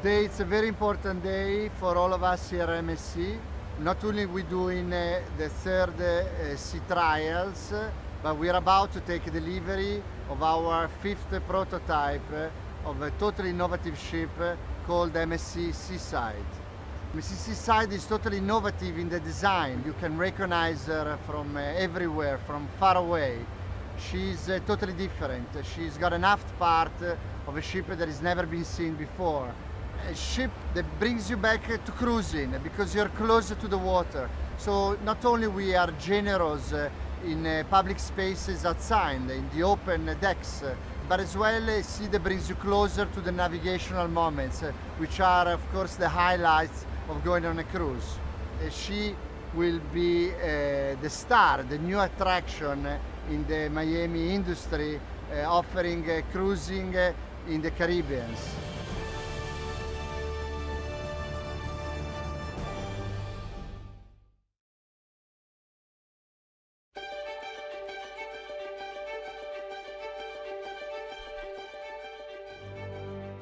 Today it's a very important day for all of us here at MSC. Not only we doing the third sea trials, but we are about to take delivery of our fifth prototype of a totally innovative ship called MSC Seaside. MSC Seaside is totally innovative in the design. You can recognize her from everywhere, from far away. She's totally different. She's got an aft part of a ship that has never been seen before. A ship that brings you back to cruising because you're closer to the water. So not only we are generous in public spaces outside, in the open decks, but as well a sea that brings you closer to the navigational moments, which are of course the highlights of going on a cruise. She will be the star, the new attraction in the Miami industry, offering cruising in the Caribbean.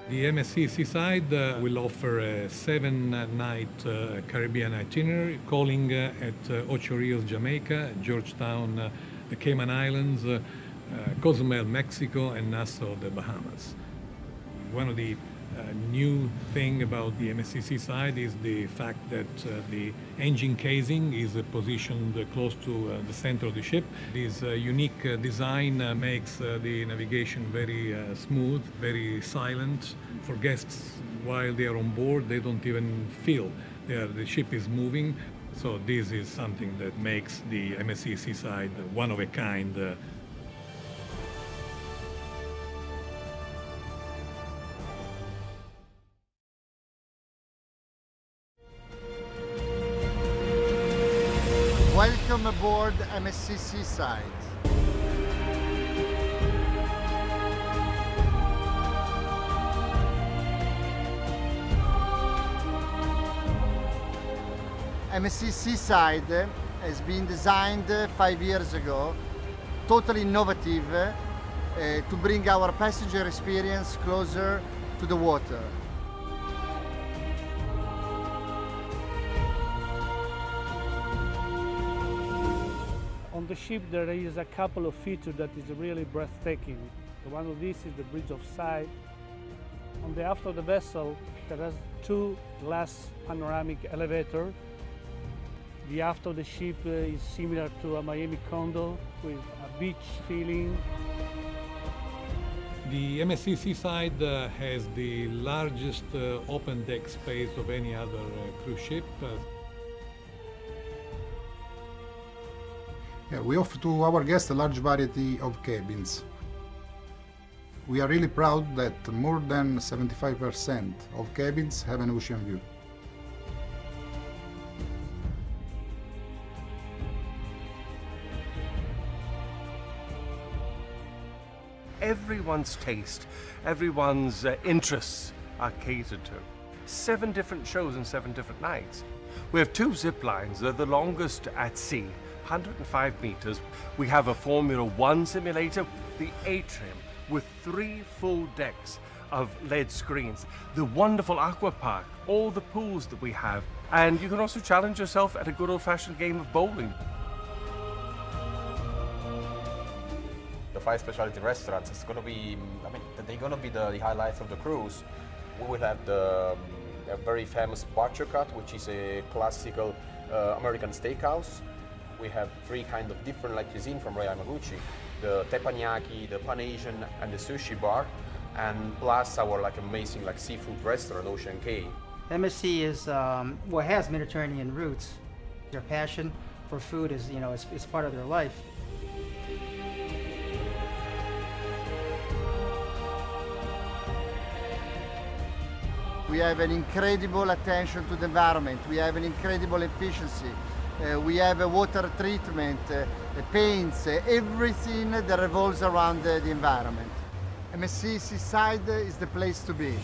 The MSC Seaside will offer a 7-night Caribbean itinerary, calling at Ocho Rios, Jamaica, Georgetown, the Cayman Islands, Cozumel, Mexico, and Nassau, the Bahamas. One of the new thing about the MSC Seaside is the fact that the engine casing is positioned close to the center of the ship. This unique design makes the navigation very smooth, very silent. For guests, while they are on board, they don't even feel the ship is moving. So this is something that makes the MSC Seaside one of a kind. Welcome aboard MSC Seaside. MSC Seaside has been designed 5 years ago, totally innovative, to bring our passenger experience closer to the water. On the ship there is a couple of features that is really breathtaking. One of these is the bridge of sight. On the aft of the vessel there has 2 glass panoramic elevators. The aft of the ship is similar to a Miami condo with a beach feeling. The MSC Seaside has the largest open deck space of any other cruise ship. Yeah, we offer to our guests a large variety of cabins. We are really proud that more than 75% of cabins have an ocean view. Everyone's taste, everyone's interests are catered to. 7 different shows and 7 different nights. We have 2 zip lines, they're the longest at sea, 105 meters. We have a Formula 1 simulator, the atrium, with 3 full decks of LED screens, the wonderful aqua park, all the pools that we have, and you can also challenge yourself at a good old-fashioned game of bowling. The 5 specialty restaurants, it's going to be, they're going to be the highlights of the cruise. We will have the a very famous butcher cut, which is a classical American steakhouse. We have 3 kind of different cuisine from Royal Yamaguchi, the teppanyaki, the Pan-Asian, and the sushi bar, and plus our amazing seafood restaurant, Ocean Cay. MSC is has Mediterranean roots. Their passion for food is is part of their life. We have an incredible attention to the environment. We have an incredible efficiency. We have a water treatment, paints, everything that revolves around the environment. MSC Seaside is the place to be.